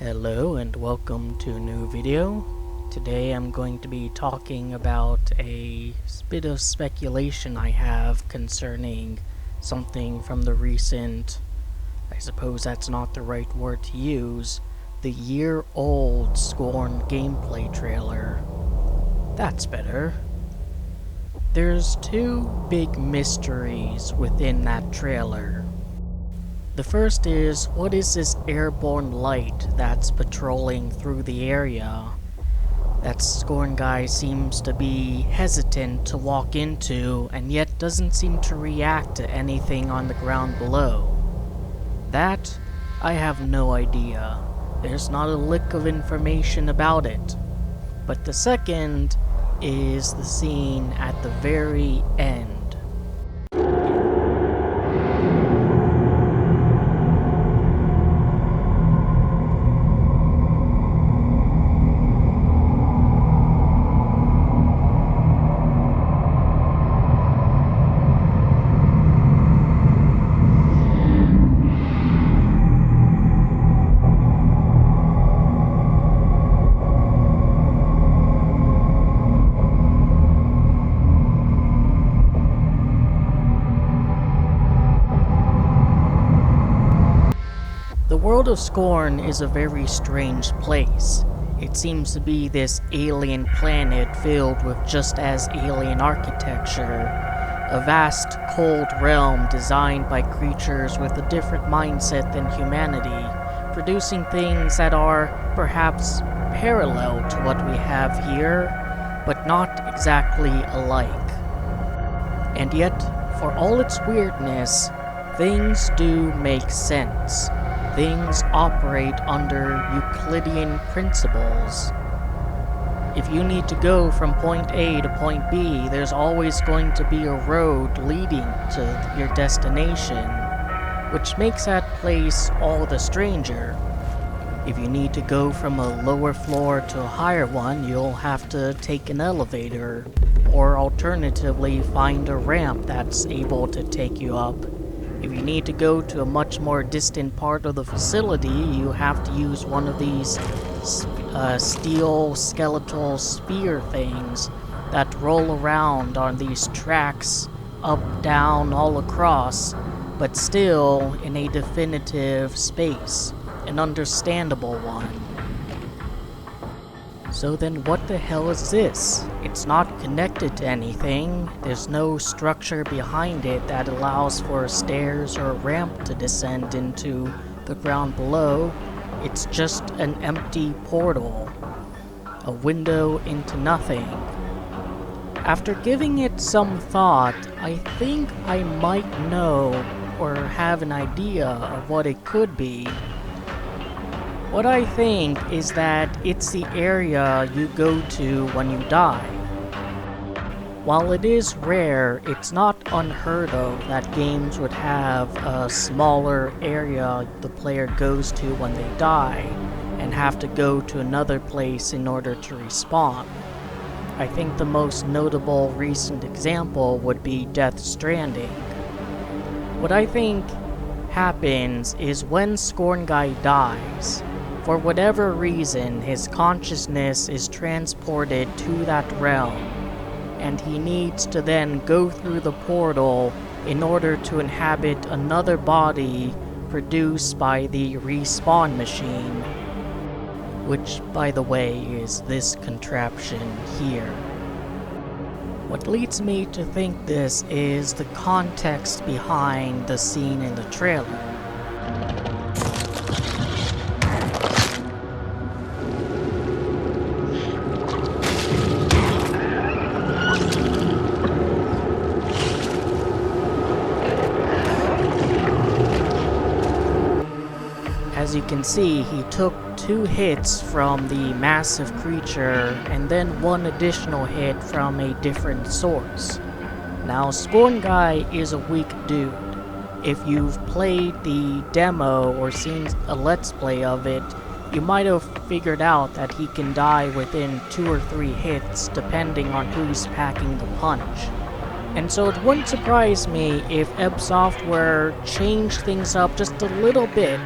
Hello and welcome to a new video. Today I'm going to be talking about a bit of speculation I have concerning something from the recent, I suppose that's not the right word to use, the year-old Scorn gameplay trailer. That's better. There's two big mysteries within that trailer. The first is, what is this airborne light that's patrolling through the area that Scorn guy seems to be hesitant to walk into and yet doesn't seem to react to anything on the ground below? That, I have no idea. There's not a lick of information about it. But the second is the scene at the very end. The world of Scorn is a very strange place. It seems to be this alien planet filled with just as alien architecture, a vast, cold realm designed by creatures with a different mindset than humanity, producing things that are perhaps parallel to what we have here, but not exactly alike. And yet, for all its weirdness, things do make sense. Things operate under Euclidean principles. If you need to go from point A to point B, there's always going to be a road leading to your destination, which makes that place all the stranger. If you need to go from a lower floor to a higher one, you'll have to take an elevator, or alternatively find a ramp that's able to take you up. If you need to go to a much more distant part of the facility, you have to use one of these steel skeletal spear things that roll around on these tracks, up, down, all across, but still in a definitive space, an understandable one. So then what the hell is this? It's not connected to anything. There's no structure behind it that allows for stairs or a ramp to descend into the ground below. It's just an empty portal. A window into nothing. After giving it some thought, I think I might know or have an idea of what it could be. What I think is that it's the area you go to when you die. While it is rare, it's not unheard of that games would have a smaller area the player goes to when they die, and have to go to another place in order to respawn. I think the most notable recent example would be Death Stranding. What I think happens is when Scorn Guy dies, for whatever reason, his consciousness is transported to that realm, and he needs to then go through the portal in order to inhabit another body produced by the respawn machine, which, by the way, is this contraption here. What leads me to think this is the context behind the scene in the trailer. As you can see, he took 2 hits from the massive creature and then 1 additional hit from a different source. Now, Scorn Guy is a weak dude. If you've played the demo or seen a let's play of it, you might have figured out that he can die within 2 or 3 hits depending on who's packing the punch. And so it wouldn't surprise me if eb Software changed things up just a little bit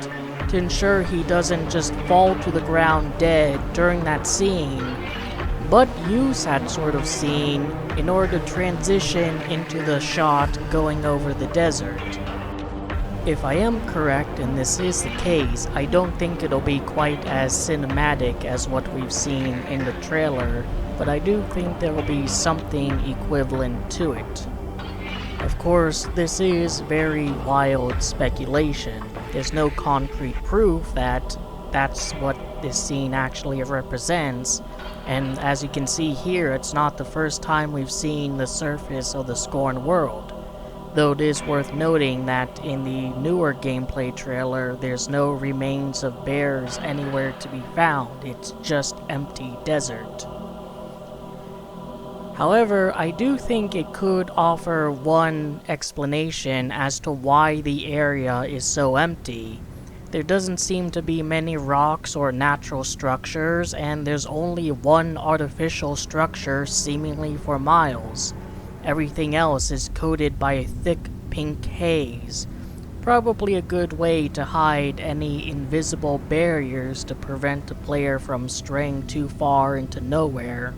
to ensure he doesn't just fall to the ground dead during that scene, but use that sort of scene in order to transition into the shot going over the desert. If I am correct and this is the case, I don't think it'll be quite as cinematic as what we've seen in the trailer, but I do think there will be something equivalent to it. Of course, this is very wild speculation. There's no concrete proof that that's what this scene actually represents, and as you can see here, it's not the first time we've seen the surface of the Scorn world. Though it is worth noting that in the newer gameplay trailer, there's no remains of bears anywhere to be found, it's just empty desert. However, I do think it could offer one explanation as to why the area is so empty. There doesn't seem to be many rocks or natural structures, and there's only one artificial structure seemingly for miles. Everything else is coated by a thick pink haze, probably a good way to hide any invisible barriers to prevent the player from straying too far into nowhere.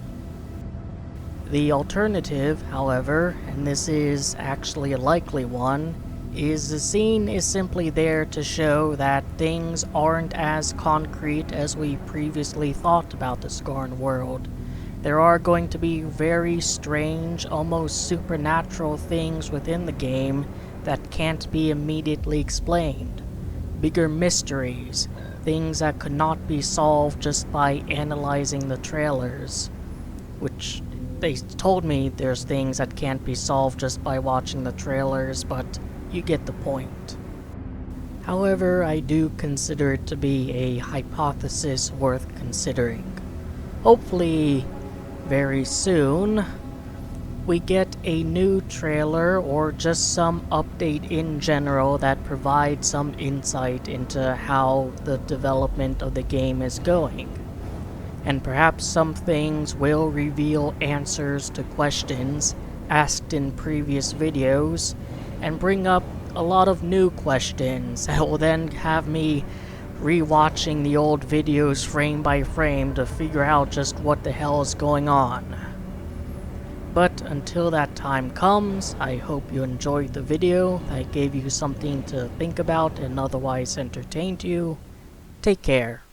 The alternative, however, and this is actually a likely one, is the scene is simply there to show that things aren't as concrete as we previously thought about the Scorn world. There are going to be very strange, almost supernatural things within the game that can't be immediately explained. Bigger mysteries, things that could not be solved just by analyzing the trailers. Which, they told me there's things that can't be solved just by watching the trailers, but you get the point. However, I do consider it to be a hypothesis worth considering. Hopefully, very soon, we get a new trailer or just some update in general that provides some insight into how the development of the game is going. And perhaps some things will reveal answers to questions asked in previous videos and bring up a lot of new questions that will then have me rewatching the old videos frame by frame to figure out just what the hell is going on. But until that time comes, I hope you enjoyed the video, that gave you something to think about and otherwise entertained you. Take care.